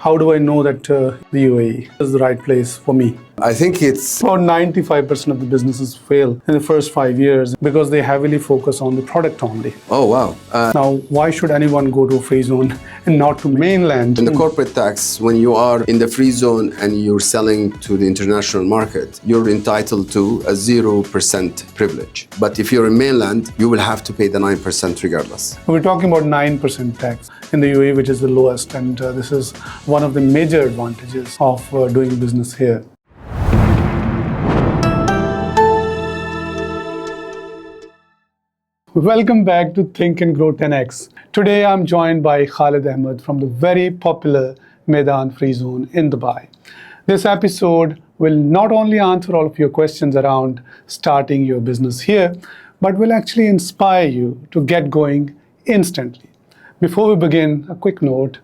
how do I know that the UAE is the right place for me? I think it's About 95% of the businesses fail in the first 5 years because they heavily focus on the product only. oh wow. Now, why should anyone go to a free zone and not to mainland? In the corporate tax, when you are in the free zone and you're selling to the international market, you're entitled to a 0% privilege. But if you're in mainland, you will have to pay the 9% regardless. We're talking about 9% tax in the UAE, which is the lowest, and this is one of the major advantages of doing business here. Welcome back to Think and Grow 10X. Today I'm joined by Khaled Ahmed from the very popular Meydan Free Zone in Dubai. This episode will not only answer all of your questions around starting your business here, but will actually inspire you to get going instantly. Before we begin, a quick note.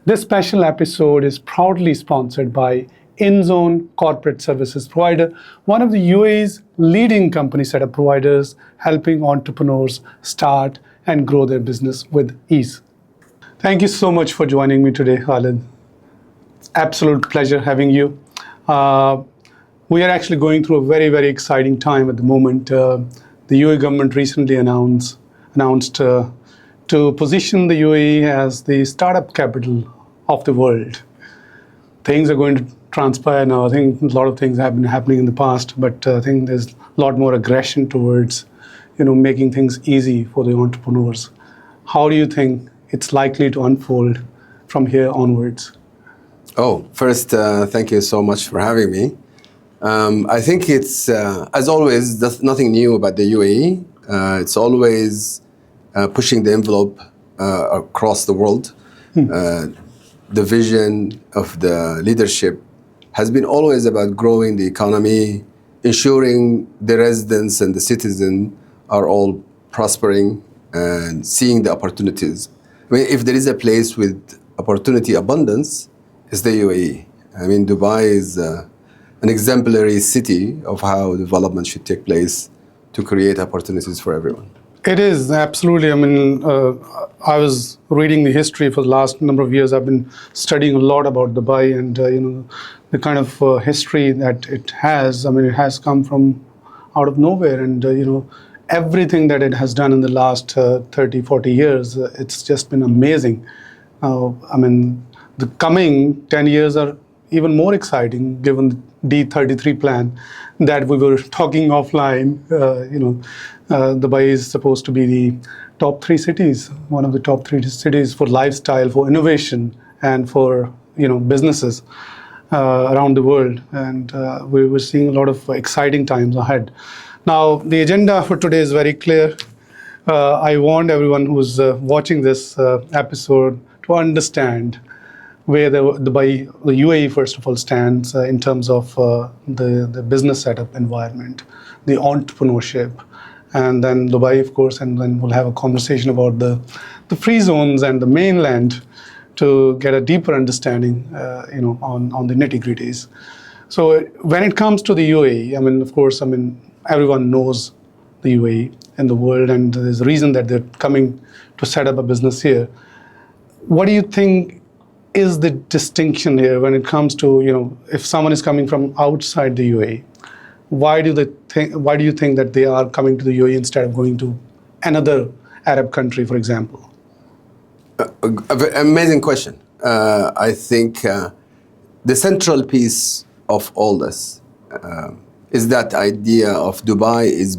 This special episode is proudly sponsored by InZone Corporate Services Provider, one of the UAE's leading company setup providers, helping entrepreneurs start and grow their business with ease. Thank you so much for joining me today, Khaled. Absolute pleasure having you. We are actually going through a very, very exciting time at the moment. The UAE government recently announced to position the UAE as the startup capital of the world. Things are going to transpire now. I think a lot of things have been happening in the past, but I think there's a lot more aggression towards, making things easy for the entrepreneurs. How do you think it's likely to unfold from here onwards? Oh, first, thank you so much for having me. I think it's, as always, there's nothing new about the UAE. It's always pushing the envelope across the world. The vision of the leadership has been always about growing the economy, ensuring the residents and the citizen are all prospering and seeing the opportunities. I mean, if there is a place with opportunity abundance, it's the UAE. I mean, Dubai is an exemplary city of how development should take place to create opportunities for everyone. It is, absolutely. I mean, I was reading the history for the last number of years. I've been studying a lot about Dubai and, the kind of history that it has. I mean, it has come from out of nowhere and, everything that it has done in the last 30, 40 years, it's just been amazing. I mean, the coming 10 years are even more exciting given the D33 plan that we were talking offline. Dubai is supposed to be the top 3 cities, one of the top 3 cities for lifestyle, for innovation, and for businesses around the world. And we were seeing a lot of exciting times ahead. Now, the agenda for today is very clear. I want everyone who's watching this episode to understand where the UAE, first of all, stands in terms of the business setup environment, the entrepreneurship, and then Dubai, of course, and then we'll have a conversation about the free zones and the mainland to get a deeper understanding, on the nitty-gritties. So when it comes to the UAE, of course, everyone knows the UAE in the world, and there's a reason that they're coming to set up a business here. What do you think is the distinction here when it comes to, if someone is coming from outside the UAE, why do you think that they are coming to the UAE instead of going to another Arab country, for example? Amazing question. I think the central piece of all this is that idea of Dubai is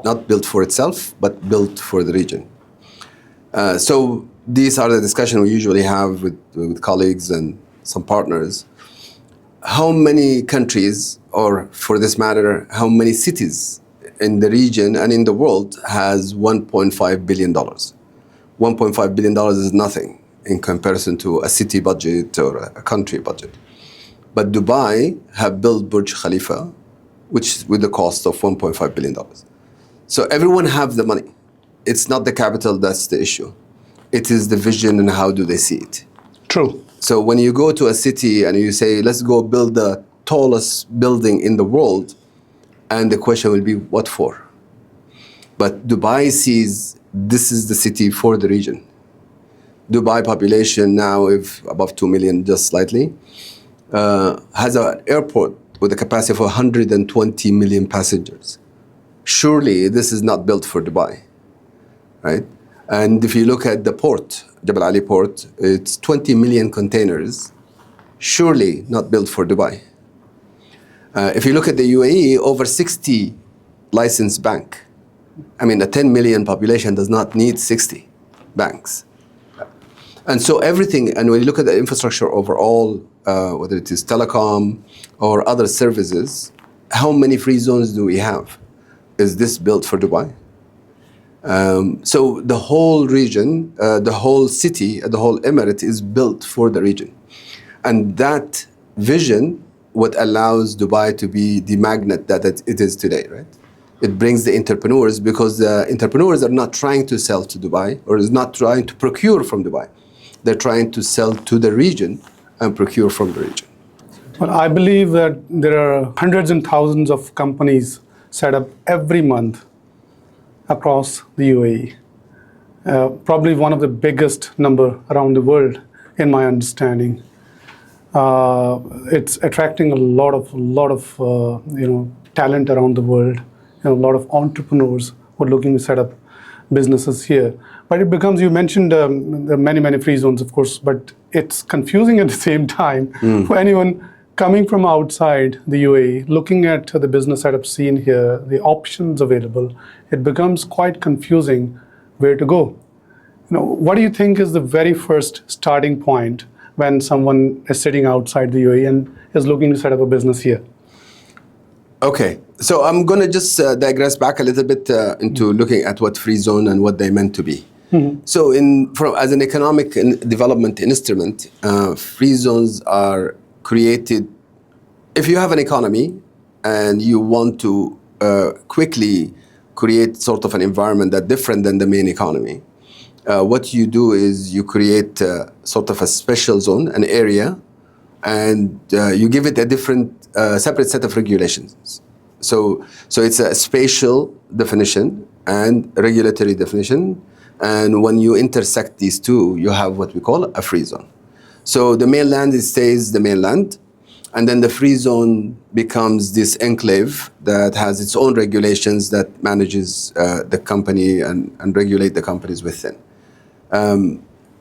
not built for itself, but built for the region. So these are the discussions we usually have with colleagues and some partners. How many countries, or for this matter, how many cities in the region and in the world has $1.5 billion? $1.5 billion is nothing in comparison to a city budget or a country budget. But Dubai have built Burj Khalifa, which with the cost of $1.5 billion. So everyone have the money. It's not the capital that's the issue. It is the vision and how do they see it. True. So when you go to a city and you say, let's go build the tallest building in the world, and the question will be, what for? But Dubai sees this is the city for the region. Dubai population now, if above 2 million, just slightly, has an airport with a capacity of 120 million passengers. Surely this is not built for Dubai, right? And if you look at the port, Jebel Ali port, it's 20 million containers, surely not built for Dubai. If you look at the UAE, over 60 licensed bank. I mean, a 10 million population does not need 60 banks. And so everything, and when you look at the infrastructure overall, whether it is telecom or other services, how many free zones do we have? Is this built for Dubai? So the whole region, the whole city, the whole emirate is built for the region. And that vision, what allows Dubai to be the magnet that it is today, right? It brings the entrepreneurs, because the entrepreneurs are not trying to sell to Dubai or is not trying to procure from Dubai. They're trying to sell to the region and procure from the region. Well, I believe that there are hundreds and thousands of companies set up every month across the UAE. Probably one of the biggest number around the world, in my understanding. It's attracting a lot of talent around the world. A lot of entrepreneurs who are looking to set up businesses here. But it becomes, you mentioned there are many free zones, of course, but it's confusing at the same time for anyone coming from outside the UAE, looking at the business setup scene here, the options available. It becomes quite confusing where to go. What do you think is the very first starting point when someone is sitting outside the UAE and is looking to set up a business here? Okay, so I'm going to just digress back a little bit into looking at what free zone and what they meant to be. So as an economic development instrument, free zones are created. If you have an economy and you want to quickly create sort of an environment that's different than the main economy, what you do is you create sort of a special zone, an area, and you give it a different, separate set of regulations. So it's a spatial definition and regulatory definition. And when you intersect these two, you have what we call a free zone. So the mainland, it stays the mainland. And then the free zone becomes this enclave that has its own regulations that manages the company and regulate the companies within.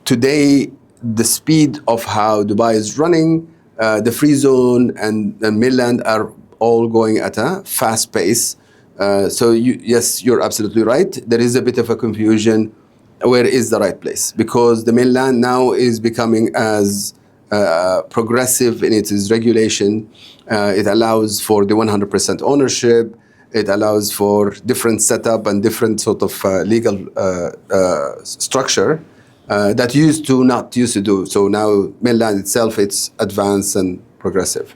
Today, the speed of how Dubai is running, the free zone and mainland are all going at a fast pace. So yes, you're absolutely right. There is a bit of a confusion. Where is the right place? Because the mainland now is becoming as progressive in its regulation. It allows for the 100% ownership. It allows for different setup and different sort of legal structure that not used to do. So now mainland itself, it's advanced and progressive.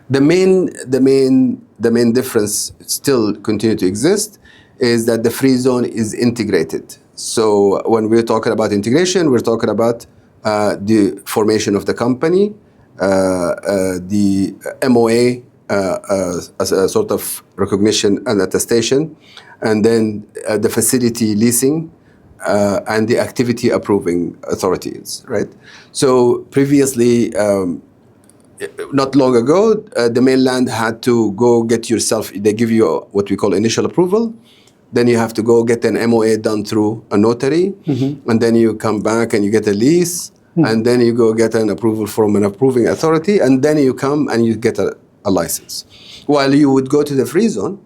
The main difference still continue to exist is that the free zone is integrated. So when we're talking about integration, we're talking about the formation of the company, the MOA as a sort of recognition and attestation, and then the facility leasing and the activity approving authorities, right? So previously, not long ago, the mainland had to go get yourself, they give you what we call initial approval. Then you have to go get an MOA done through a notary, and then you come back and you get a lease, and then you go get an approval from an approving authority, and then you come and you get a license. While you would go to the free zone,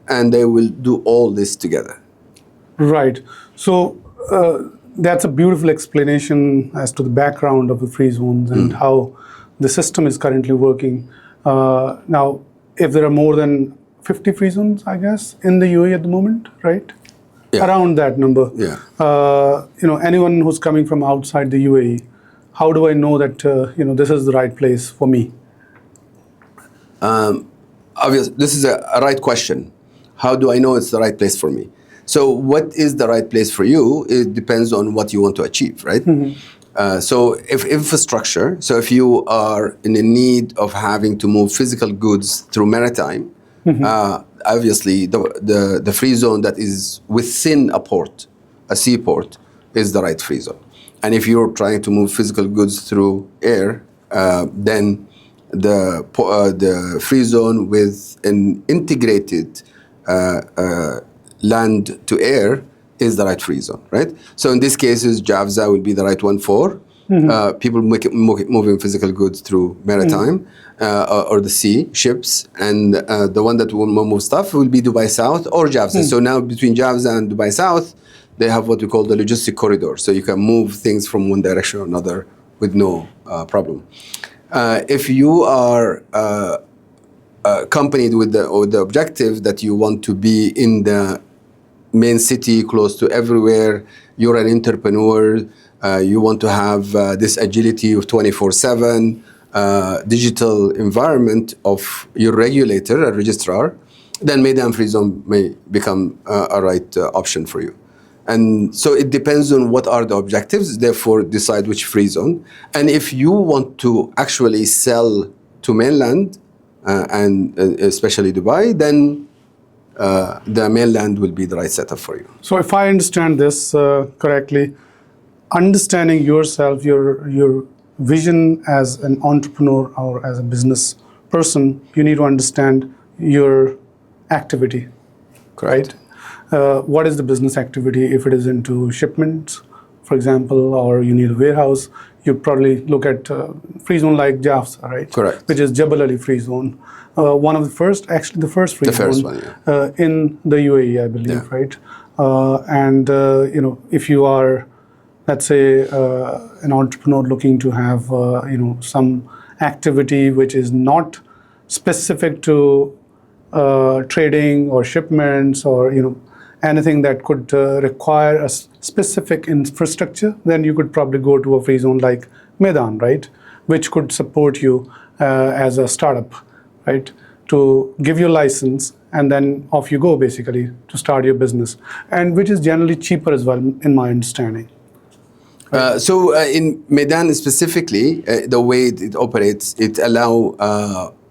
and they will do all this together. Right. So that's a beautiful explanation as to the background of the free zones and how the system is currently working. Now, if there are more than 50 free zones, I guess, in the UAE at the moment, right? Yeah. Around that number. Yeah. Anyone who's coming from outside the UAE, how do I know that this is the right place for me? Obviously, this is a right question. How do I know it's the right place for me? So what is the right place for you? It depends on what you want to achieve, right? So if infrastructure, so if you are in the need of having to move physical goods through maritime, obviously the free zone that is within a port, a seaport, is the right free zone. And if you're trying to move physical goods through air, then the free zone with an integrated land to air is the right free zone, right? So in this cases, Javza will be the right one for people moving physical goods through maritime or the sea, ships, and the one that will move stuff will be Dubai South or Javza. So now between Javza and Dubai South, they have what we call the logistic corridor. So you can move things from one direction or another with no problem. If you are accompanied with the objective that you want to be in the main city, close to everywhere, you're an entrepreneur, you want to have this agility of 24/7 digital environment of your regulator, a registrar, then Meydan Free Zone may become a right option for you. And so it depends on what are the objectives, therefore decide which free zone. And if you want to actually sell to mainland, and especially Dubai, then the mainland will be the right setup for you. So if I understand this correctly, understanding yourself, your vision as an entrepreneur or as a business person, you need to understand your activity, Correct. right? What is the business activity? If it is into shipments, for example, or you need a warehouse, you probably look at free zone like Javza, right? Correct. Which is Jebel Ali free zone. One of the first, actually the first free zone one, in the UAE, I believe, Yeah. right? And if you are, let's say, an entrepreneur looking to have some activity which is not specific to trading or shipments or anything that could require a specific infrastructure, then you could probably go to a free zone like Meydan, right, which could support you as a startup, right, to give you a license and then off you go basically to start your business, and which is generally cheaper as well, in my understanding. So in Meydan specifically, the way it operates, it allow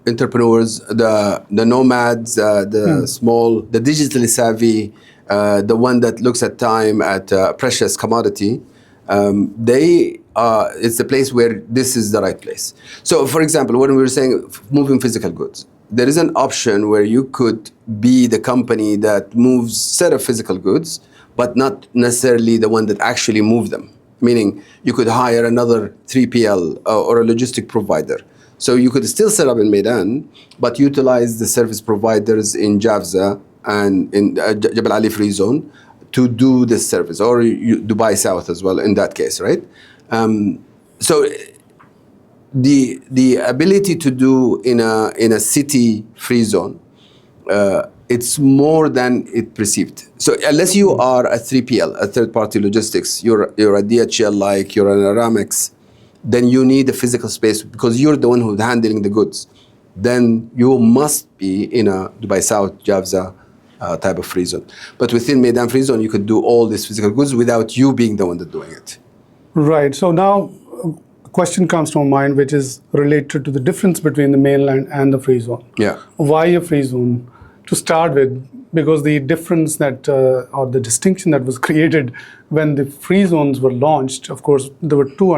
entrepreneurs, the nomads, the small, the digitally savvy, the one that looks at time, at precious commodity, it's the place where this is the right place. So for example, when we were saying moving physical goods, there is an option where you could be the company that moves set of physical goods, but not necessarily the one that actually move them. Meaning you could hire another 3PL or a logistic provider. So you could still set up in Meydan, but utilize the service providers in Javza and in Jebel Ali Free Zone to do this service, or Dubai South as well in that case, right? So the ability to do in a city free zone, it's more than it perceived. So unless you are a 3PL, a third-party logistics, you're a DHL, like you're an Aramex, then you need a physical space because you're the one who's handling the goods. Then you must be in a Dubai South, Javza type of free zone. But within Meydan Free Zone, you could do all these physical goods without you being the one that's doing it. Right. So now a question comes to my mind, which is related to the difference between the mainland and the free zone. Yeah. Why a free zone? To start with, because the difference that, or the distinction that was created when the free zones were launched, of course, there were two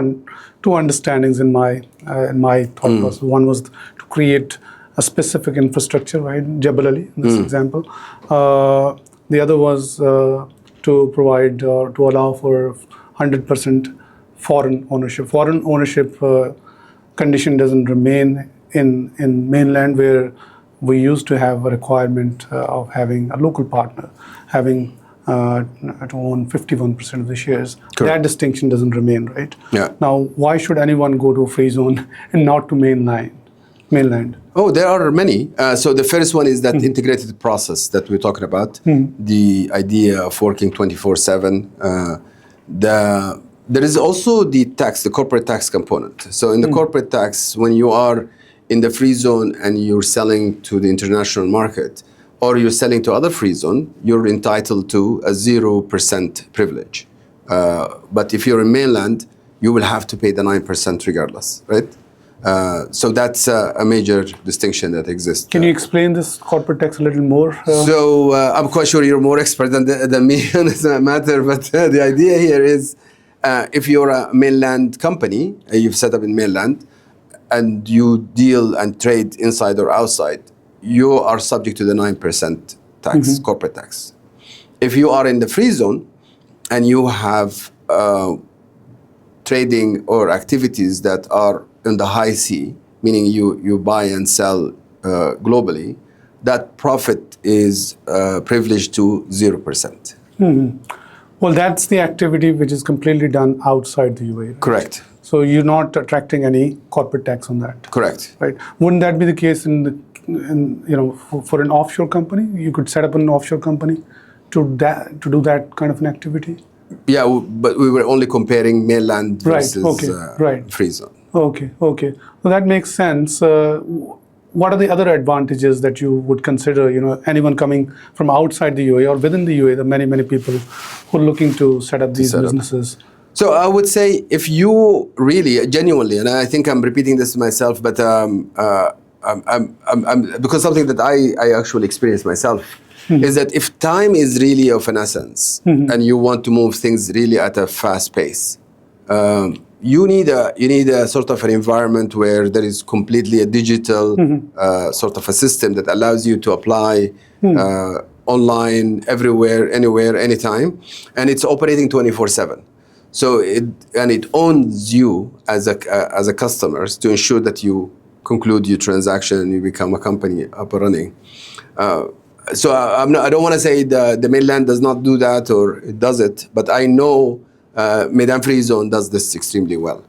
understandings in my thought process. One was to create a specific infrastructure, right, Jebel Ali in this example. The other was to provide or to allow for 100% foreign ownership. Foreign ownership condition doesn't remain in mainland, where we used to have a requirement of having a local partner, having to own 51% of the shares. Correct. That distinction doesn't remain, right? Yeah. Now, why should anyone go to a free zone and not to mainland? Oh, there are many. So the first one is that integrated process that we're talking about, the idea of working 24/7. There is also the corporate tax component. So in the corporate tax, when you are in the free zone and you're selling to the international market, or you're selling to other free zone, you're entitled to a 0% privilege. But if you're in mainland, you will have to pay the 9% regardless, right? So that's a major distinction that exists. Can you explain this corporate tax a little more? So I'm quite sure you're more expert than me on this matter, but the idea here is If you're a mainland company, you've set up in mainland, and you deal and trade inside or outside, you are subject to the 9% tax, corporate tax. If you are in the free zone and you have trading or activities that are in the high C, meaning you buy and sell globally, that profit is privileged to 0%. Well, that's the activity which is completely done outside the UAE. Right? Correct. So you're not attracting any corporate tax on that. Correct. Right? Wouldn't that be the case for an offshore company? You could set up an offshore company to do that kind of an activity. Yeah, but we were only comparing mainland versus free zone. Okay. Well, that makes sense. What are the other advantages that you would consider? Anyone coming from outside the UAE or within the UAE, there are many people who are looking to set up these businesses. So I would say, if you really, genuinely, and I think I'm repeating this to myself, but because something that I actually experienced myself is that if time is really of an essence and you want to move things really at a fast pace, you need a sort of an environment where there is completely a digital sort of a system that allows you to apply online, everywhere, anywhere, anytime, and it's operating 24/7. So it owns you as a customer to ensure that you conclude your transaction and you become a company up and running. So I don't want to say the mainland does not do that or it does it, but I know Meydan Free Zone does this extremely well,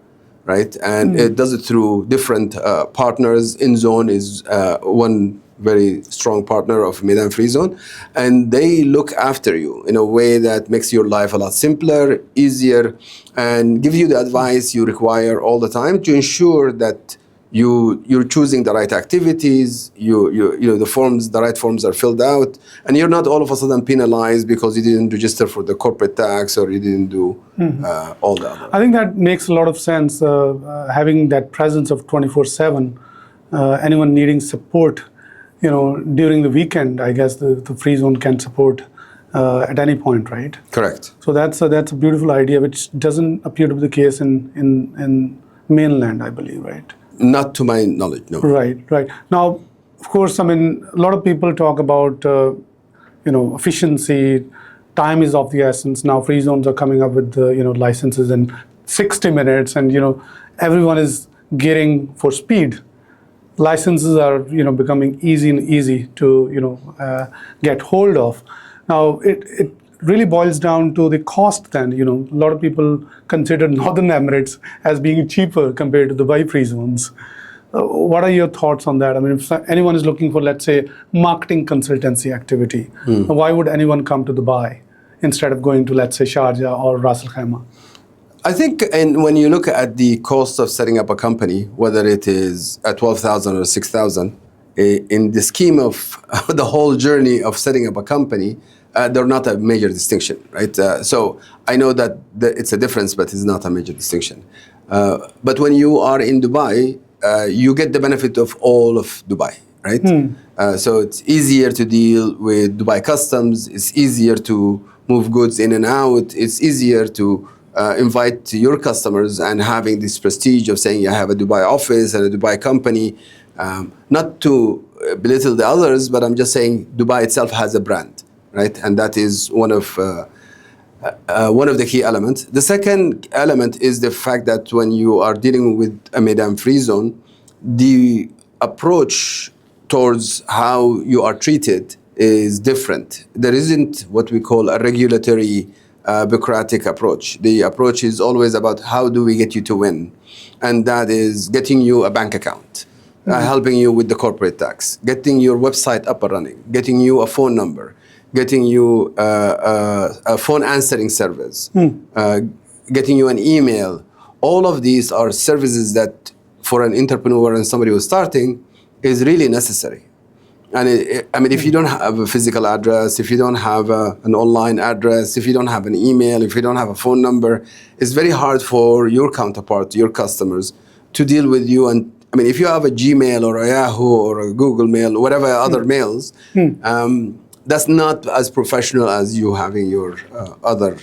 right? And it does it through different partners. InZone is one very strong partner of Meydan Free Zone, and they look after you in a way that makes your life a lot simpler, easier, and give you the advice you require all the time to ensure that you're choosing the right activities, the right forms are filled out, and you're not all of a sudden penalized because you didn't register for the corporate tax or you didn't do all the other. I think that makes a lot of sense, having that presence of 24/7. Anyone needing support, during the weekend, I guess the free zone can support at any point, right? Correct. So that's a beautiful idea, which doesn't appear to be the case in mainland, I believe, right? Not to my knowledge, no. Right. Now, of course, a lot of people talk about, efficiency. Time is of the essence. Now, free zones are coming up with, licenses in 60 minutes, and, everyone is gearing for speed. Licenses are, becoming easy to, get hold of. Now, it really boils down to the cost then. A lot of people consider Northern Emirates as being cheaper compared to Dubai free zones. What are your thoughts on that? If anyone is looking for, let's say, marketing consultancy activity, why would anyone come to Dubai instead of going to, let's say, Sharjah or Ras Al Khaimah? I think when you look at the cost of setting up a company, whether it is at 12,000 or 6,000, in the scheme of the whole journey of setting up a company, they're not a major distinction, right? So I know that it's a difference, but it's not a major distinction. But when you are in Dubai, you get the benefit of all of Dubai, right? So it's easier to deal with Dubai customs. It's easier to move goods in and out. It's easier to invite your customers and having this prestige of saying you have a Dubai office and a Dubai company. Not to belittle the others, but I'm just saying Dubai itself has a brand. Right, and that is one of the key elements. The second element is the fact that when you are dealing with a Meydan Free Zone, the approach towards how you are treated is different. There isn't what we call a regulatory, bureaucratic approach. The approach is always about how do we get you to win, and that is getting you a bank account, helping you with the corporate tax, getting your website up and running, getting you a phone number, getting you a phone answering service, getting you an email. All of these are services that for an entrepreneur and somebody who's starting is really necessary. And if you don't have a physical address, if you don't have an online address, if you don't have an email, if you don't have a phone number, it's very hard for your counterpart, your customers, to deal with you. And if you have a Gmail or a Yahoo or a Google Mail, or whatever other mails, that's not as professional as you having your other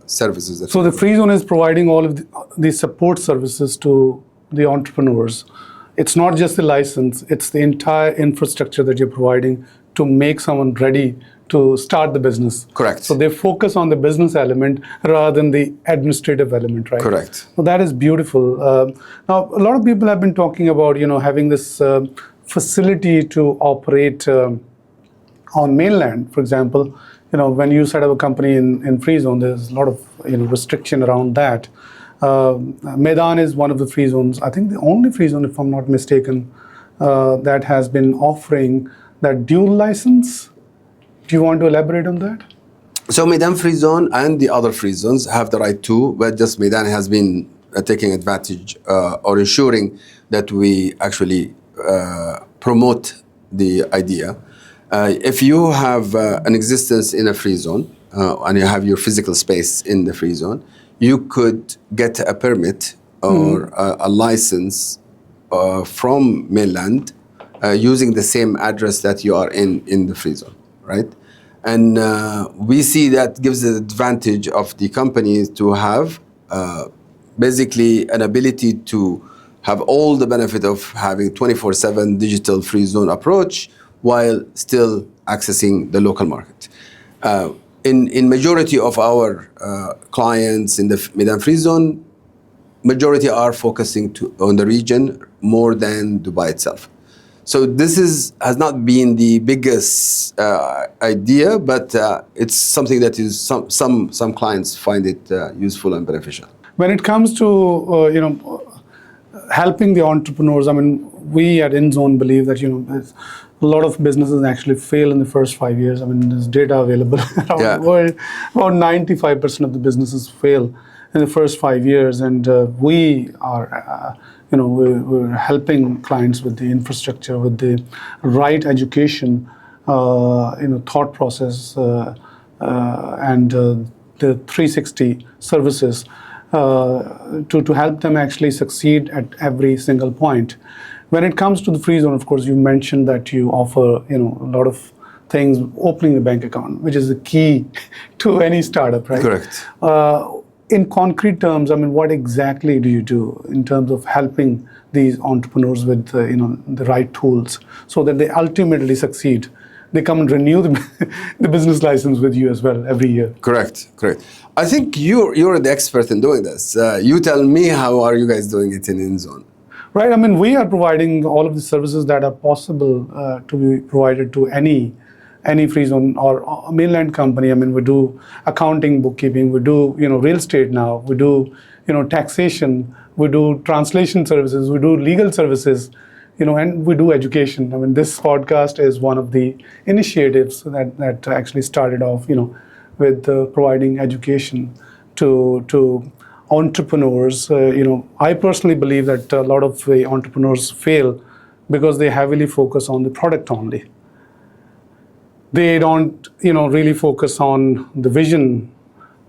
services. That So the Free Zone is providing all of the support services to the entrepreneurs. It's not just the license, it's the entire infrastructure that you're providing to make someone ready to start the business. Correct. So they focus on the business element rather than the administrative element, right? Correct. So that is beautiful. Now, a lot of people have been talking about, having this facility to operate on mainland, for example. When you set up a company in Free Zone, there's a lot of restriction around that. Meydan is one of the free zones, I think the only free zone, if I'm not mistaken, that has been offering that dual license. Do you want to elaborate on that? So Meydan Free Zone and the other free zones have the right to, but just Meydan has been taking advantage or ensuring that we actually promote the idea. If you have an existence in a free zone and you have your physical space in the free zone, you could get a permit or a license from Mainland using the same address that you are in the free zone, right? And we see that gives the advantage of the companies to have basically an ability to have all the benefit of having 24/7 digital free zone approach while still accessing the local market. In majority of our clients in the Meydan Free Zone, majority are focusing on the region more than Dubai itself. So this has not been the biggest idea, but it's something that is some clients find it useful and beneficial. When it comes to helping the entrepreneurs, I mean, we at InZone believe that a lot of businesses actually fail in the first 5 years. I mean, there's data available around the world. About 95% of the businesses fail in the first 5 years, and we are, we're helping clients with the infrastructure, with the right education, thought process, and the 360 services to help them actually succeed at every single point. When it comes to the free zone, of course, you mentioned that you offer, a lot of things, opening a bank account, which is the key to any startup, right? Correct. In concrete terms, I mean, what exactly do you do in terms of helping these entrepreneurs with, the right tools so that they ultimately succeed? They come and renew the business license with you as well every year. Correct. I think you're the expert in doing this. You tell me, how are you guys doing it in InZone? Right. I mean, we are providing all of the services that are possible to be provided to any free zone or mainland company. I mean, we do accounting, bookkeeping, we do real estate now, we do taxation, we do translation services, we do legal services, and we do education. I mean, this podcast is one of the initiatives that actually started off, with providing education to entrepreneurs. I personally believe that a lot of the entrepreneurs fail because they heavily focus on the product only. They don't, really focus on the vision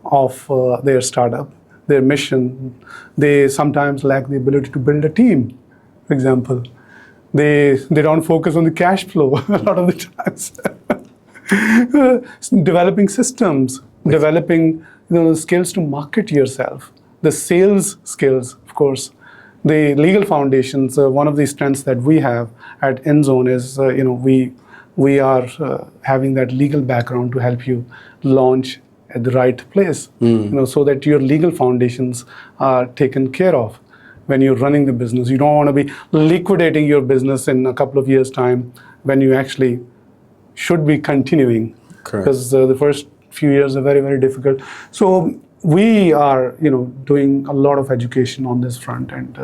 of their startup, their mission. They sometimes lack the ability to build a team, for example. They don't focus on the cash flow a lot of the times. Developing systems, developing the skills to market yourself, the sales skills, of course, the legal foundations. One of the strengths that we have at InZone is we are having that legal background to help you launch at the right place, so that your legal foundations are taken care of when you're running the business. You don't want to be liquidating your business in a couple of years' time when you actually should be continuing. Correct. Because the first few years are very, very difficult. So we are, doing a lot of education on this front, and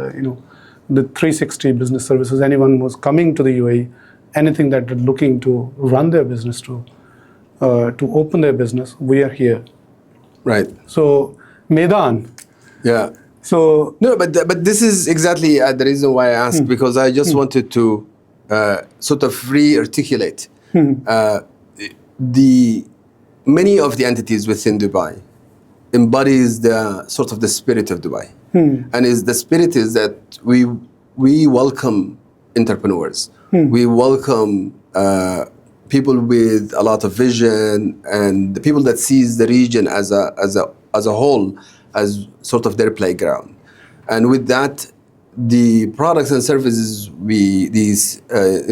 the 360 business services. Anyone who's coming to the UAE, anything that they're looking to run their business to open their business, we are here. Right. So Meydan. Yeah. So no, but this is exactly the reason why I asked, because I just wanted to sort of re-articulate the many of the entities within Dubai embodies the sort of the spirit of Dubai, and the spirit is that we welcome entrepreneurs, we welcome people with a lot of vision, and the people that sees the region as a whole as sort of their playground. And with that, the products and services these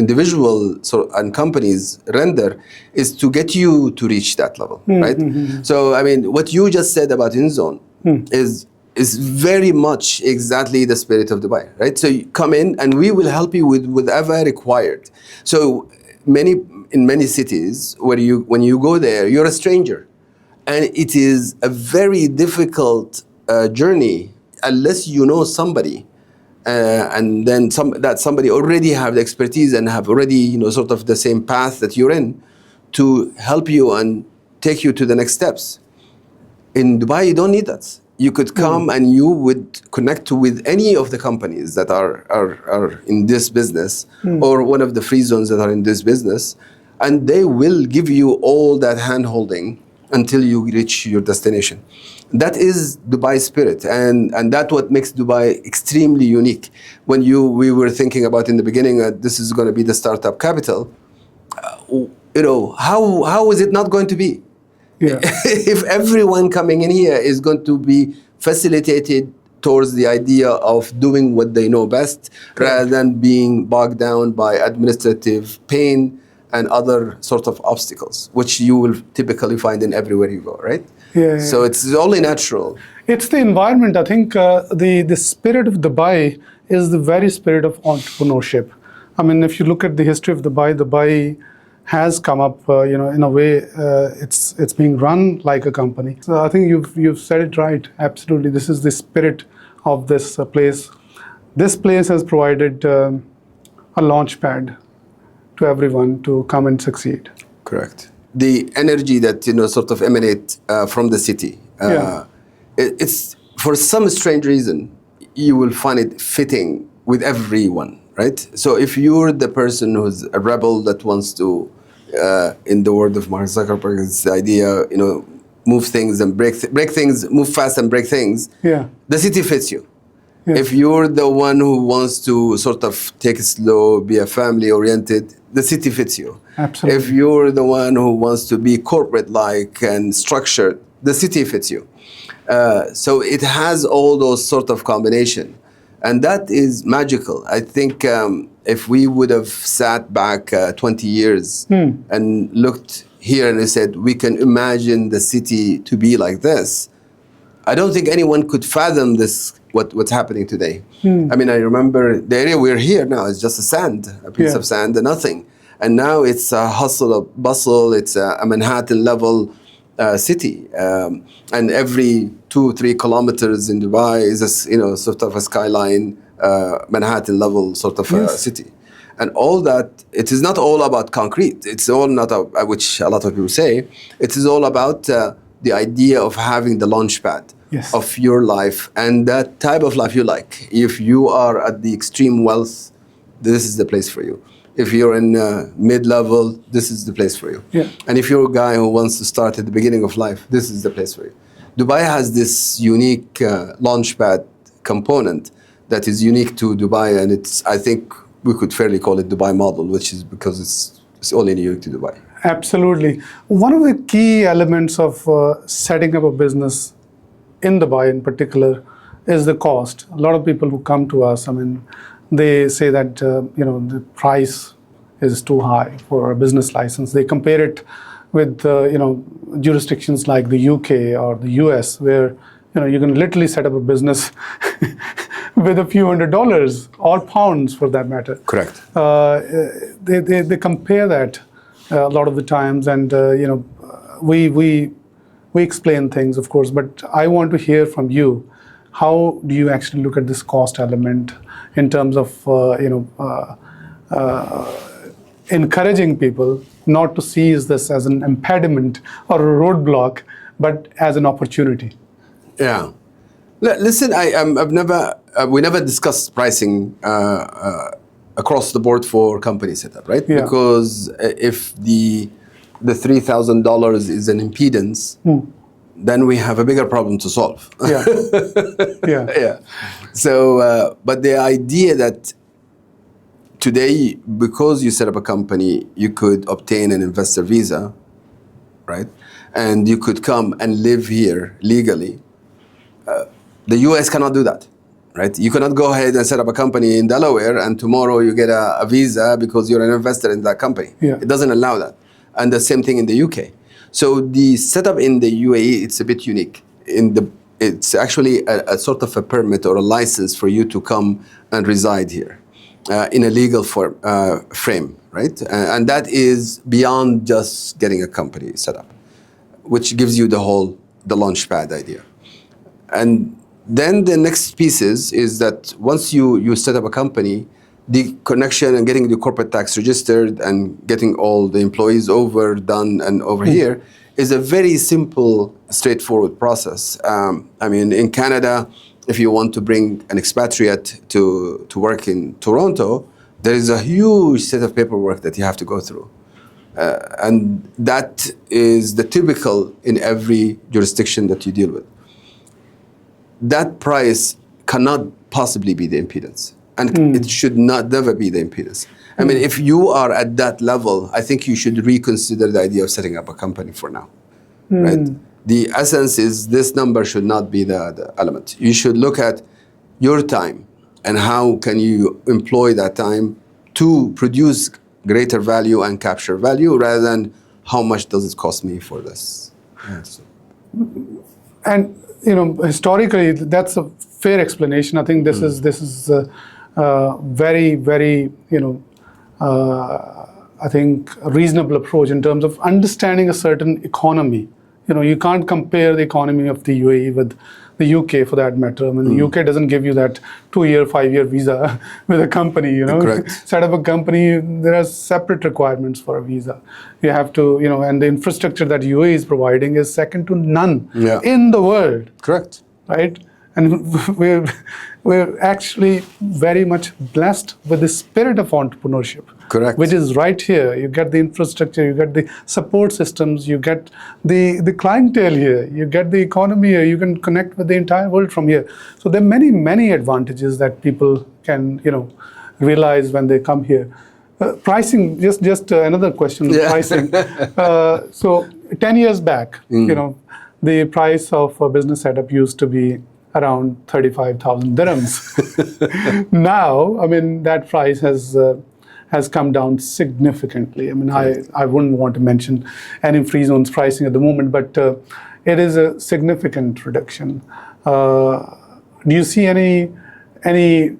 individual and companies render is to get you to reach that level, right? So I mean, what you just said about InZone is very much exactly the spirit of Dubai, right? So you come in and we will help you with whatever required. So in many cities when you go there, you're a stranger, and it is a very difficult journey unless you know somebody. And then somebody already have the expertise and have already sort of the same path that you're in to help you and take you to the next steps. In Dubai, you don't need that. You could come and you would connect with any of the companies that are in this business or one of the free zones that are in this business, and they will give you all that hand-holding until you reach your destination. That is Dubai spirit, and that's what makes Dubai extremely unique. When we were thinking about in the beginning that this is going to be the startup capital, how is it not going to be? Yeah. If everyone coming in here is going to be facilitated towards the idea of doing what they know best, rather than being bogged down by administrative pain and other sort of obstacles, which you will typically find in everywhere you go, right? Yeah. So it's only natural. It's the environment. I think the spirit of Dubai is the very spirit of entrepreneurship. I mean, if you look at the history of Dubai has come up, in a way, it's being run like a company. So I think you've said it right. Absolutely, this is the spirit of this place. This place has provided a launch pad to everyone to come and succeed. Correct. The energy that sort of emanate from the city. It's for some strange reason you will find it fitting with everyone, right? So if you're the person who's a rebel that wants to, in the word of Mark Zuckerberg, it's the idea, move things and break things, move fast and break things. Yeah. The city fits you. Yes. If you're the one who wants to sort of take it slow, be a family-oriented, the city fits you. Absolutely. If you're the one who wants to be corporate-like and structured, the city fits you. So it has all those sort of combination. And that is magical. I think if we would have sat back 20 years and looked here and said, we can imagine the city to be like this, I don't think anyone could fathom this, what's happening today. I mean, I remember the area we're here now is just a piece of sand and nothing. And now it's a hustle, a bustle, it's a Manhattan level city. And every 2-3 kilometers in Dubai is a sort of a skyline, Manhattan level sort of city. And all that, it is not all about concrete. It's all not, which a lot of people say, it is all about the idea of having the launch pad of your life and that type of life you like. If you are at the extreme wealth, this is the place for you. If you're in mid-level, this is the place for you. Yeah. And if you're a guy who wants to start at the beginning of life, this is the place for you. Dubai has this unique launchpad component that is unique to Dubai, and I think we could fairly call it Dubai model, which is because it's only unique to Dubai. Absolutely. One of the key elements of setting up a business in Dubai in particular is the cost. A lot of people who come to us, I mean, they say that the price is too high for a business license. They compare it with jurisdictions like the UK or the US, where you can literally set up a business with a few $100s or pounds for that matter. Correct. They compare that a lot of the times, and we explain things, of course, but I want to hear from you. How do you actually look at this cost element in terms of encouraging people not to seize this as an impediment or a roadblock, but as an opportunity? Yeah. Listen, we never discussed pricing across the board for company setup, right? Yeah. Because if the $3,000 is an impedance, then we have a bigger problem to solve. Yeah. Yeah. Yeah. So, but the idea that today, because you set up a company, you could obtain an investor visa, right? And you could come and live here legally. The US cannot do that, right? You cannot go ahead and set up a company in Delaware and tomorrow you get a visa because you're an investor in that company. Yeah. It doesn't allow that. And the same thing in the UK. So the setup in the UAE, it's a bit unique. It's actually a sort of a permit or a license for you to come and reside here in a legal frame, right? And that is beyond just getting a company set up, which gives you the launchpad idea. And then the next piece is that once you set up a company, the connection and getting the corporate tax registered and getting all the employees done and over here is a very simple, straightforward process. I mean, in Canada, if you want to bring an expatriate to work in Toronto, there is a huge set of paperwork that you have to go through. And that is the typical in every jurisdiction that you deal with. That price cannot possibly be the impedance. And it should never be the impedance. I mean, if you are at that level, I think you should reconsider the idea of setting up a company for now, right? The essence is this number should not be the element. You should look at your time and how can you employ that time to produce greater value and capture value rather than how much does it cost me for this. And historically, that's a fair explanation. I think this is very, very, I think a reasonable approach in terms of understanding a certain economy. You can't compare the economy of the UAE with the UK for that matter. I mean, the UK doesn't give you that 2-year, 5-year visa with a company, Correct. Set up a company, there are separate requirements for a visa. You have to, and the infrastructure that UAE is providing is second to none in the world. Correct. Right? And we're actually very much blessed with the spirit of entrepreneurship. Correct. Which is right here. You get the infrastructure, you get the support systems, you get the clientele here, you get the economy here, you can connect with the entire world from here. So there are many, many advantages that people can, realize when they come here. Pricing, just another question on pricing. So 10 years back, the price of a business setup used to be around 35,000 dirhams. Now, I mean, that price has come down significantly. I mean, I wouldn't want to mention any free zones pricing at the moment, but it is a significant reduction. Do you see any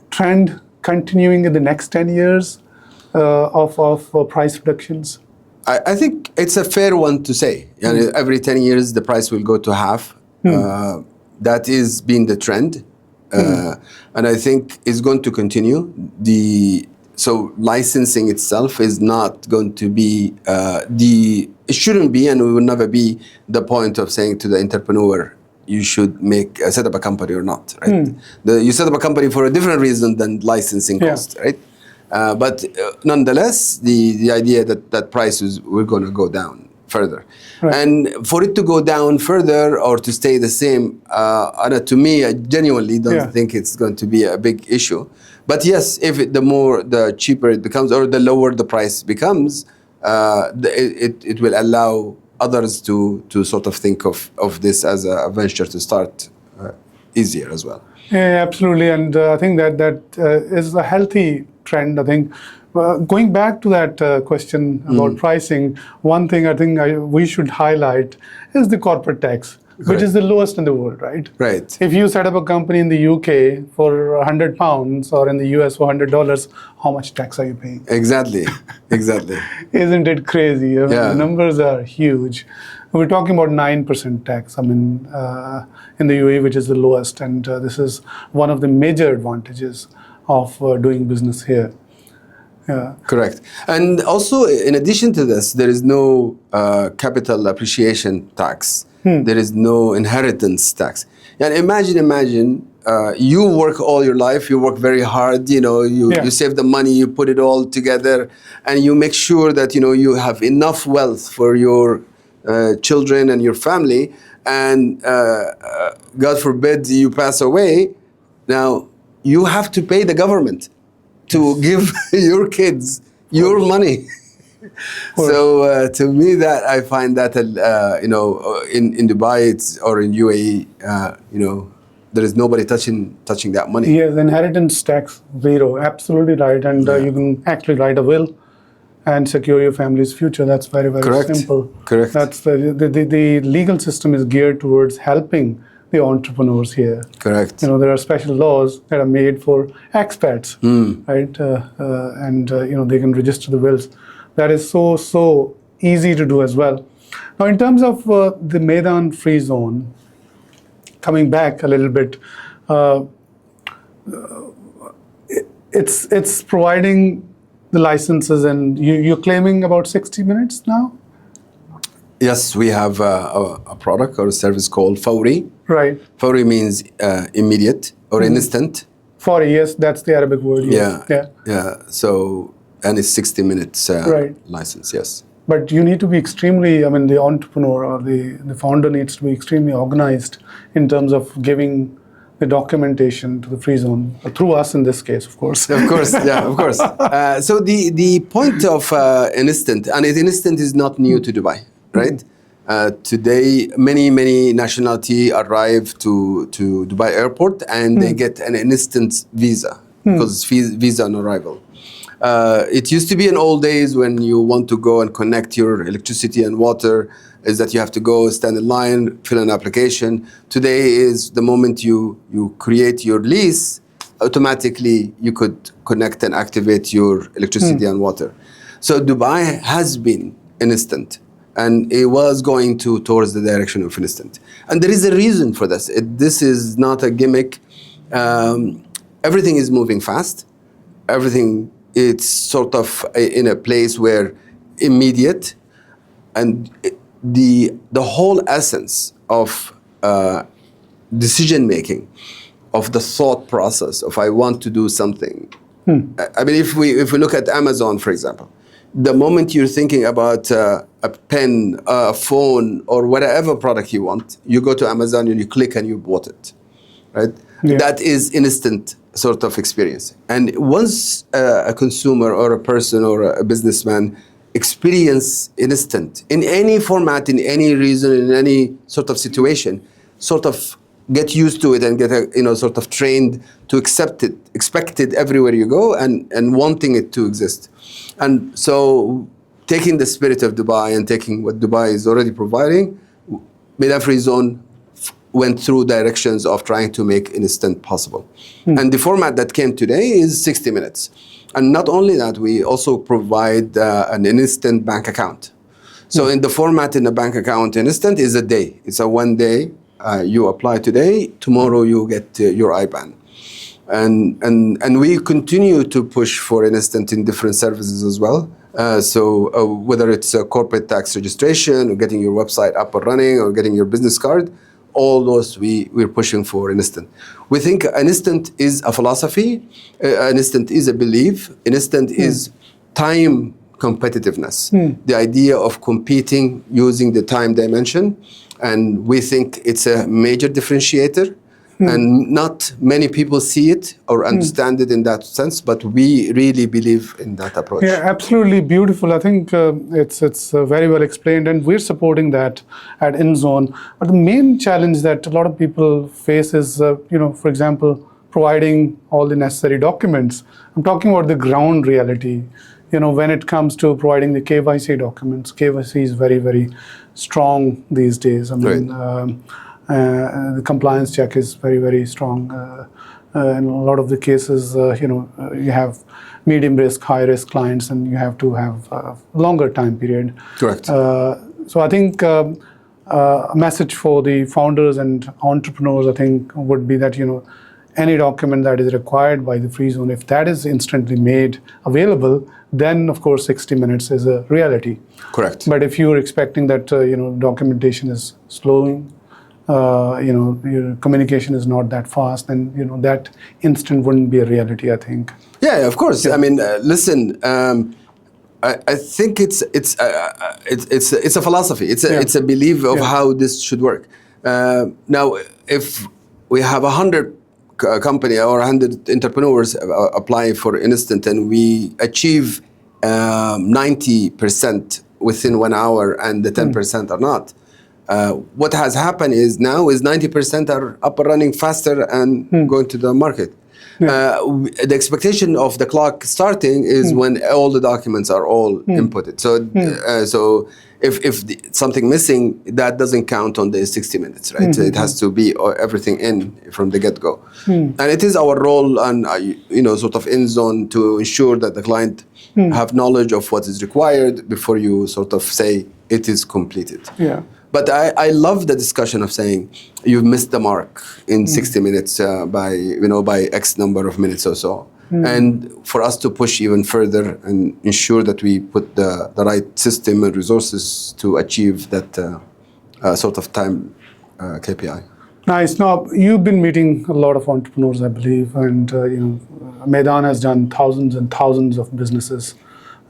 trend continuing in the next 10 years of price reductions? I think it's a fair one to say. Every 10 years, the price will go to half. That is being the trend. And I think it's going to continue. So licensing itself is not going to be it shouldn't be and it will never be the point of saying to the entrepreneur, you should set up a company or not, right? You set up a company for a different reason than licensing costs, right? But nonetheless, the idea that prices we're going to go down further. Right. And for it to go down further or to stay the same, to me, I genuinely don't think it's going to be a big issue. But yes, if the cheaper it becomes or the lower the price becomes, it will allow others to sort of think of this as a venture to start easier as well. Yeah, absolutely. And I think that is a healthy trend. I think going back to that question about pricing, one thing I think we should highlight is the corporate tax, which is the lowest in the world, right? Right. If you set up a company in the UK for £100 or in the US for $100, how much tax are you paying? Exactly. Isn't it crazy? The numbers are huge. We're talking about 9% tax, in the UAE, which is the lowest. And this is one of the major advantages of doing business here. Yeah. Correct. And also, in addition to this, there is no capital appreciation tax. There is no inheritance tax. And imagine, you work all your life, you work very hard, you save the money, you put it all together, and you make sure that, you have enough wealth for your children and your family, and God forbid you pass away. Now, you have to pay the government to give your kids your money. So to me, that I find that in Dubai or in UAE, there is nobody touching that money. Yes, inheritance tax 0. Absolutely right, and you can actually write a will and secure your family's future. That's very, very Correct. simple. Correct. That's the legal system is geared towards helping the entrepreneurs here. Correct. There are special laws that are made for expats, right? And they can register the wills. That is so easy to do as well. Now, in terms of the Meydan Free Zone, coming back a little bit, it's providing the licenses, and you're claiming about 60 minutes now? Yes, we have a product or a service called Fawri. Right. Fawri means immediate or instant. Fawri, yes, that's the Arabic word. Yes. Yeah. So, and it's 60 minutes license, yes. But you need to be extremely, the entrepreneur or the founder needs to be extremely organized in terms of giving the documentation to the free zone, through us in this case, of course. Of course, yeah, of course. So the point of instant, and instant is not new to Dubai, right? Today, many nationality arrive to Dubai airport and they get an instant visa because it's visa on arrival. It used to be in old days when you want to go and connect your electricity and water, is that you have to go stand in line, fill an application. Today is the moment you create your lease, automatically you could connect and activate your electricity and water. So Dubai has been instant, and it was going towards the direction of instant. And there is a reason for this. This is not a gimmick. Everything is moving fast. Everything, it's sort of in a place where immediate, and the whole essence of decision making, of the thought process of I want to do something. I mean, if we look at Amazon, for example, the moment you're thinking about a pen, a phone, or whatever product you want, you go to Amazon and you click and you bought it, right? Yeah. That is instant sort of experience. And once a consumer or a person or a businessman experience instant in any format, in any reason, in any sort of situation, sort of get used to it and get sort of trained to accept it, expect it everywhere you go, and wanting it to exist. And so taking the spirit of Dubai and taking what Dubai is already providing, Meydan Free Zone went through directions of trying to make instant possible. And the format that came today is 60 minutes. And not only that, we also provide an instant bank account. So in the format in the bank account, instant is a day. It's a 1 day. You apply today, tomorrow you get your IBAN. And we continue to push for instant in different services as well. So whether it's a corporate tax registration or getting your website up and running or getting your business card, all those we're pushing for instant. We think an instant is a philosophy, an instant is a belief, an instant is time competitiveness, the idea of competing using the time dimension. And we think it's a major differentiator. And not many people see it or understand it in that sense, but we really believe in that approach. Yeah, absolutely beautiful. I think it's very well explained, and we're supporting that at InZone. But the main challenge that a lot of people face is, for example, providing all the necessary documents. I'm talking about the ground reality. When it comes to providing the KYC documents, KYC is very, very strong these days. I mean, the compliance check is very, very strong. In a lot of the cases, you have medium risk, high risk clients, and you have to have a longer time period. Correct. So I think a message for the founders and entrepreneurs, I think, would be that, any document that is required by the free zone, if that is instantly made available, then of course 60 minutes is a reality. Correct. But if you're expecting that, documentation is slowing, your communication is not that fast, then that instant wouldn't be a reality, I think. Yeah, of course. Yeah. I mean, listen. I think it's a philosophy. It's a belief of how this should work. Now, if we have 100 company or 100 entrepreneurs apply for instant, and we achieve 90% within 1 hour, and the 10% are not. What has happened is now is 90% are up and running faster and going to the market. The expectation of the clock starting is when all the documents are all inputted. So if something missing, that doesn't count on the 60 minutes, right? It has to be everything in from the get-go. And it is our role and sort of InZone to ensure that the client have knowledge of what is required before you sort of say it is completed. Yeah. But I love the discussion of saying you've missed the mark in 60 minutes by X number of minutes or so. And for us to push even further and ensure that we put the right system and resources to achieve that sort of time KPI. Nice. Now, you've been meeting a lot of entrepreneurs, I believe, and Meydan has done thousands and thousands of business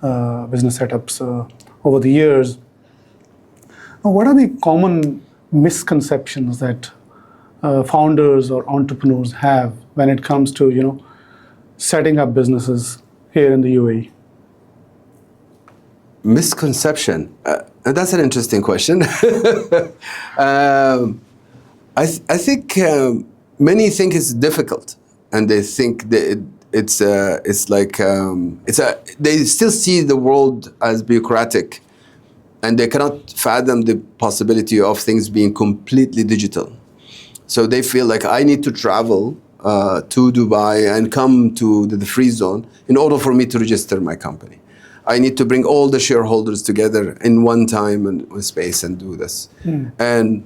setups over the years. Now, what are the common misconceptions that founders or entrepreneurs have when it comes to setting up businesses here in the UAE? Misconception. That's an interesting question. I think many think it's difficult, and they think that they still see the world as bureaucratic, and they cannot fathom the possibility of things being completely digital. So they feel like I need to travel to Dubai and come to the free zone in order for me to register my company. I need to bring all the shareholders together in one time and space and do this. And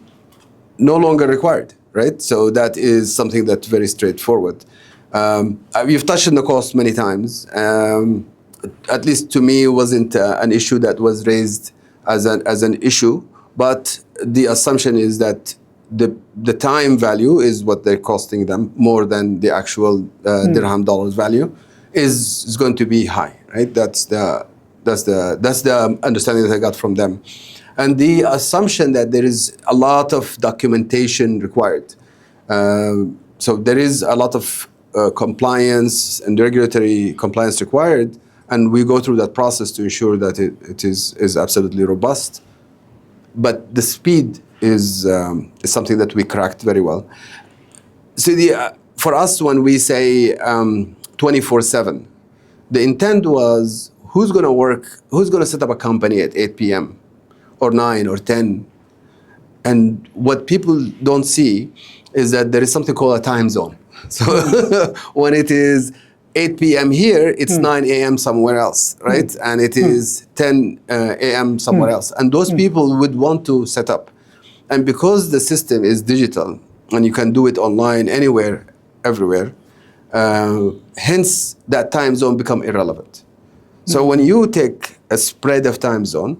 no longer required, right? So that is something that's very straightforward. You've touched on the cost many times. At least to me, it wasn't an issue that was raised as an issue, but the assumption is that the time value is what they're costing them more than the actual dirham dollars value is going to be high, right? That's the understanding that I got from them. And the assumption that there is a lot of documentation required. So there is a lot of compliance and regulatory compliance required, and we go through that process to ensure that it is absolutely robust. But the speed is something that we cracked very well. So for us, when we say 24/7, the intent was who's going to set up a company at 8 p.m. or 9 or 10? And what people don't see is that there is something called a time zone. So when it is 8 p.m. here, it's 9 a.m. somewhere else, right? And it is 10 a.m. somewhere else. And those people would want to set up. And because the system is digital and you can do it online anywhere, everywhere, hence that time zone become irrelevant. So when you take a spread of time zone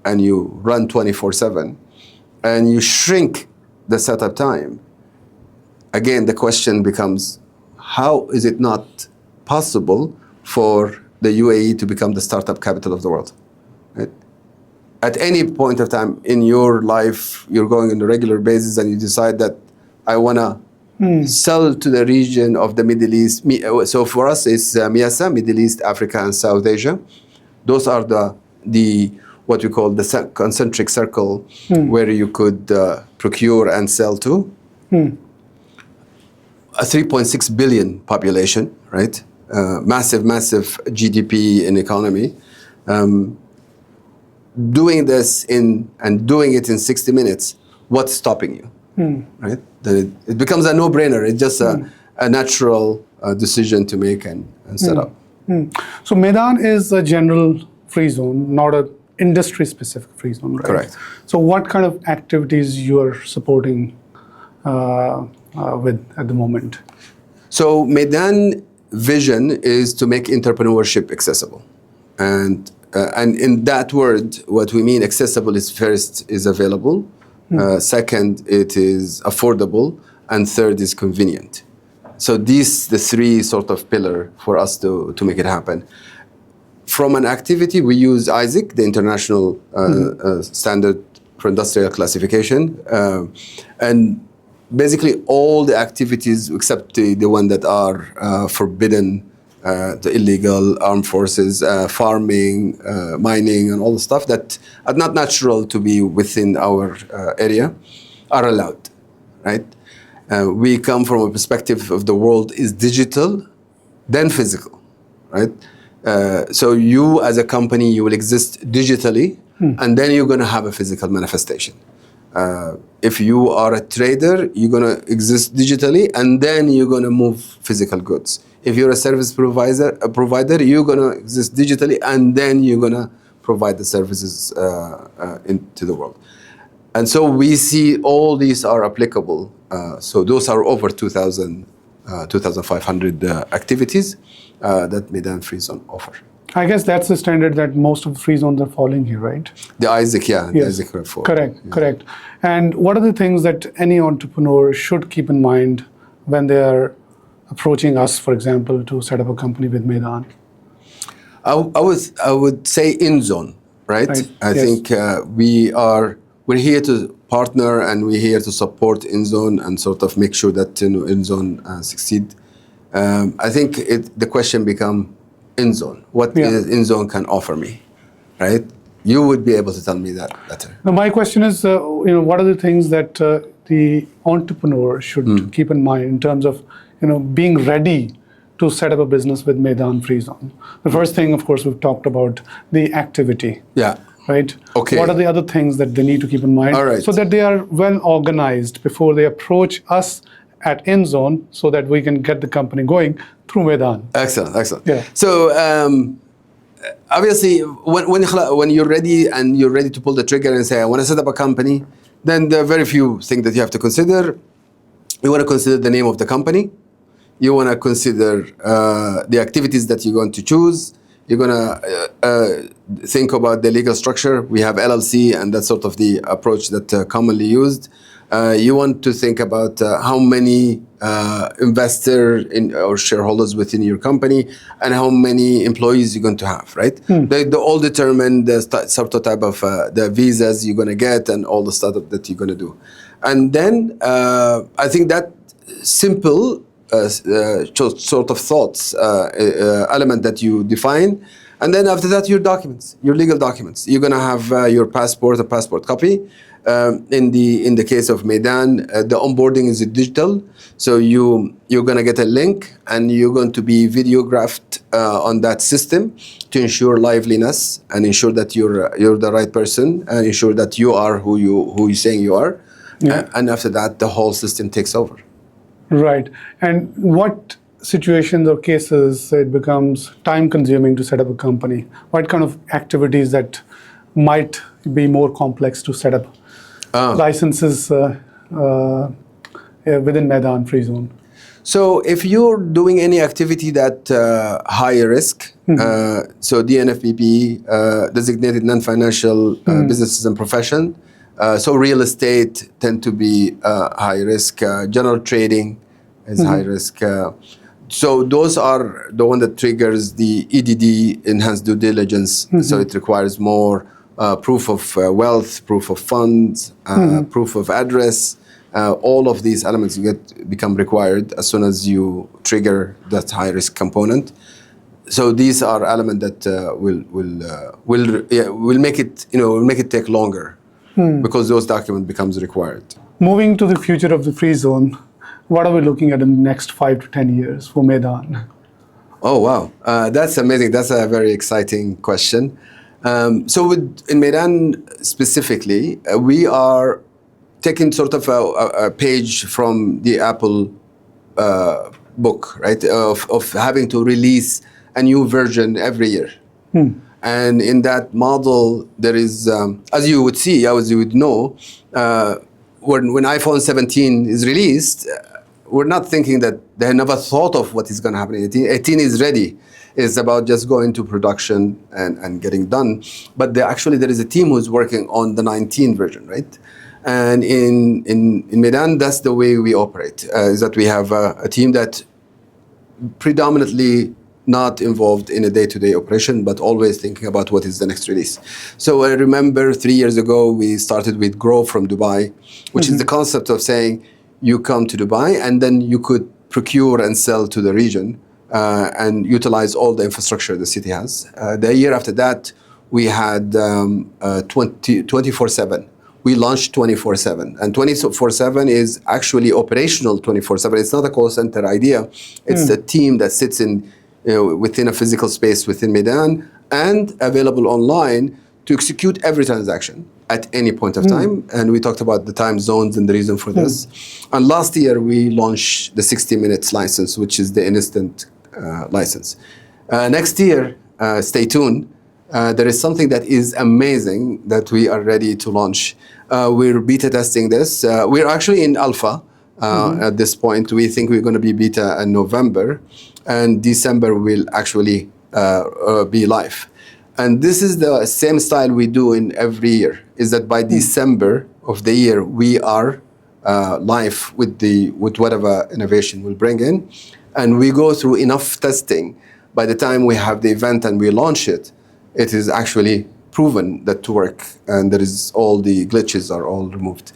and you run 24/7 and you shrink the setup time, again, the question becomes, how is it not possible for the UAE to become the startup capital of the world? Right? At any point of time in your life, you're going on a regular basis and you decide that I want to sell to the region of the Middle East. So for us, it's MIASA, Middle East, Africa, and South Asia. Those are the what we call the concentric circle where you could procure and sell to. A 3.6 billion population, right? Massive GDP in economy. Doing this doing it in 60 minutes, what's stopping you, right? Then it becomes a no-brainer. It's just a natural decision to make and set up. So Meydan is a general free zone, not an industry-specific free zone, right? Correct. So what kind of activities you are supporting with at the moment? So Meydan vision is to make entrepreneurship accessible. And in that word, what we mean accessible is first is available, second it is affordable, and third is convenient. So these the three sort of pillar for us to make it happen. From an activity, we use ISIC, the international standard for industrial classification, and basically all the activities except the one that are forbidden, the illegal armed forces, farming, mining, and all the stuff that are not natural to be within our area are allowed, right? We come from a perspective of the world is digital, then physical, right? So you as a company, you will exist digitally, and then you're going to have a physical manifestation. If you are a trader, you're going to exist digitally, and then you're going to move physical goods. If you're a service provider, you're going to exist digitally, and then you're going to provide the services into the world. And so we see all these are applicable. So those are over 2,500 activities that Meydan Free Zone offer. I guess that's the standard that most of the free zones are following here, right? The Isaac, yeah. Yes. The Isaac Report. Correct, correct. And what are the things that any entrepreneur should keep in mind when they are approaching us, for example, to set up a company with Meydan? I would say InZone, right? I Yes. think we're here to partner, and we're here to support InZone and sort of make sure that InZone succeed. I think the question become InZone. What is InZone can offer me, right? You would be able to tell me that better. Now, my question is, what are the things that the entrepreneur should keep in mind in terms of, being ready to set up a business with Meydan Free Zone? The first thing, of course, we've talked about the activity. Yeah. Right? Okay. What are the other things that they need to keep in mind so that they are well organized before they approach us at InZone so that we can get the company going through Meydan? Excellent, excellent. Yeah. So obviously, when you're ready and you're ready to pull the trigger and say, I want to set up a company, then there are very few things that you have to consider. You want to consider the name of the company. You want to consider the activities that you're going to choose. You're going to think about the legal structure. We have LLC, and that's sort of the approach that commonly used. You want to think about how many investors or shareholders within your company, and how many employees you're going to have, right? They all determine the sort of type of the visas you're going to get and all the stuff that you're going to do. And then I think that simple sort of thoughts element that you define, and then after that your documents, your legal documents. You're going to have your passport, a passport copy. In the case of Meydan, the onboarding is digital, so you're going to get a link, and you're going to be videographed on that system to ensure liveliness and ensure that you're the right person and ensure that you are who you're saying you are. And after that, the whole system takes over. Right. And what situations or cases it becomes time consuming to set up a company? What kind of activities that might be more complex to set up licenses within Meydan Free Zone? So if you're doing any activity that high risk, so DNFBP, designated non-financial businesses and profession, so real estate tend to be high risk. General trading is high risk. So those are the one that triggers the EDD, enhanced due diligence. So it requires more proof of wealth, proof of funds, proof of address. All of these elements become required as soon as you trigger that high risk component. So these are elements that will make it take longer because those documents becomes required. Moving to the future of the free zone, what are we looking at in the next 5 to 10 years for Meydan? Oh wow, that's amazing. That's a very exciting question. So in Meydan specifically, we are taking sort of a page from the Apple book, right? Of having to release a new version every year. And in that model, there is, as you would see, as you would know, when iPhone 17 is released, we're not thinking that they never thought of what is going to happen in 18. 18 is ready. It's about just going to production and getting done. But there is a team who's working on the 19 version, right? And in Meydan, that's the way we operate, is that we have a team that predominantly not involved in a day-to-day operation, but always thinking about what is the next release. So I remember 3 years ago, we started with Grow from Dubai, which is the concept of saying, you come to Dubai, and then you could procure and sell to the region and utilize all the infrastructure the city has. The year after that, we had 24/7. We launched 24/7, and 24/7 is actually operational 24/7. It's not a call center idea. It's a team that sits in within a physical space within Meydan and available online to execute every transaction at any point of time. And we talked about the time zones and the reason for this. And last year we launched the 60 minutes license, which is the instant license. Next year, stay tuned. There is something that is amazing that we are ready to launch. We're beta testing this. We're actually in alpha at this point. We think we're going to be beta in November, and December will actually be live. And this is the same style we do in every year, is that by December of the year, we are live with whatever innovation we'll bring in. And we go through enough testing. By the time we have the event and we launch it, it is actually proven that to work, and there is all the glitches are all removed.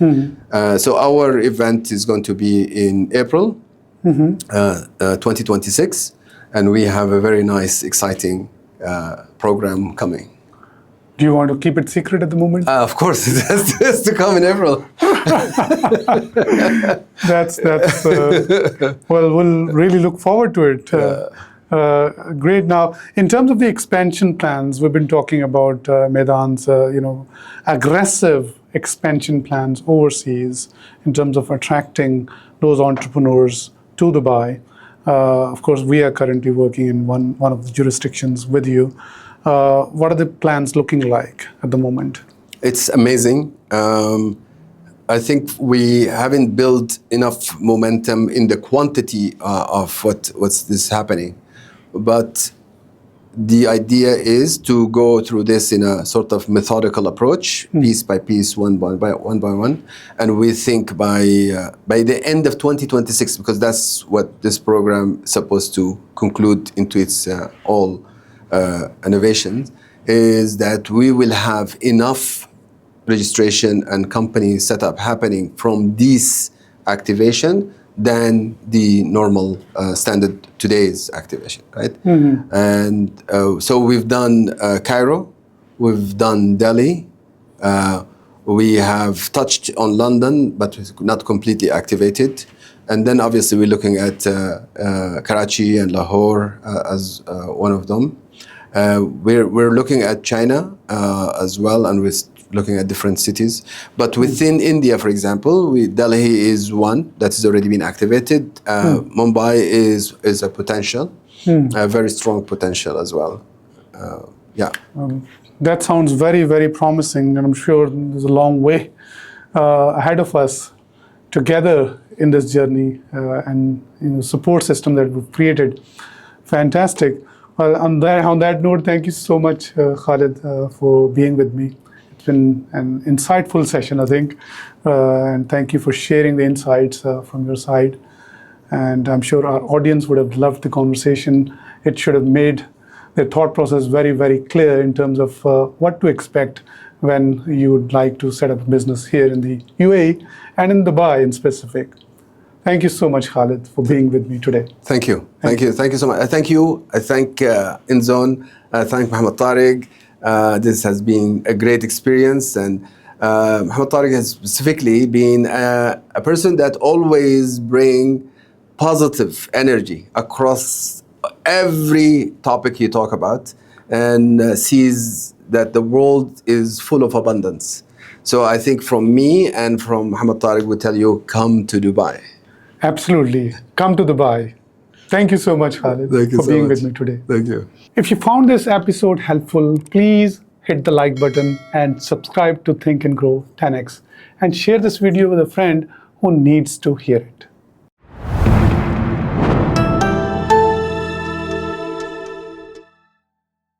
So our event is going to be in April 2026, and we have a very nice, exciting program coming. Do you want to keep it secret at the moment? Of course, it has to come in April. That's well, we'll really look forward to it. Great. Now, in terms of the expansion plans, we've been talking about Meydan's, aggressive expansion plans overseas in terms of attracting those entrepreneurs to Dubai. Of course, we are currently working in one of the jurisdictions with you. What are the plans looking like at the moment? It's amazing. I think we haven't built enough momentum in the quantity of what's this happening. But the idea is to go through this in a sort of methodical approach, piece by piece, one by one. And we think by the end of 2026, because that's what this program is supposed to conclude into its all innovations, is that we will have enough registration and company setup happening from this activation than the normal standard today's activation, right? And so we've done Cairo, we've done Delhi, we have touched on London, but not completely activated. And then obviously we're looking at Karachi and Lahore as one of them. We're looking at China as well, and we're looking at different cities. But within India, for example, Delhi is one that has already been activated. Mumbai is a potential, a very strong potential as well. That sounds very, very promising, and I'm sure there's a long way ahead of us together in this journey and support system that we've created. Fantastic. Well, on that note, thank you so much, Khaled, for being with me. It's been an insightful session, I think, and thank you for sharing the insights from your side. And I'm sure our audience would have loved the conversation. It should have made their thought process very, very clear in terms of what to expect when you would like to set up a business here in the UAE and in Dubai in specific. Thank you so much, Khaled, for being with me today. Thank you so much. Thank you. I thank InZone. I thank Mohammed Tariq. This has been a great experience, and Mohammed Tariq has specifically been a person that always bring positive energy across every topic you talk about, and sees that the world is full of abundance. So I think from me and from Mohammed Tariq, we tell you, come to Dubai. Absolutely. Come to Dubai. Thank you so much, Khaled, for being with me today. Thank you. If you found this episode helpful, please hit the like button and subscribe to Think and Grow 10x, and share this video with a friend who needs to hear it.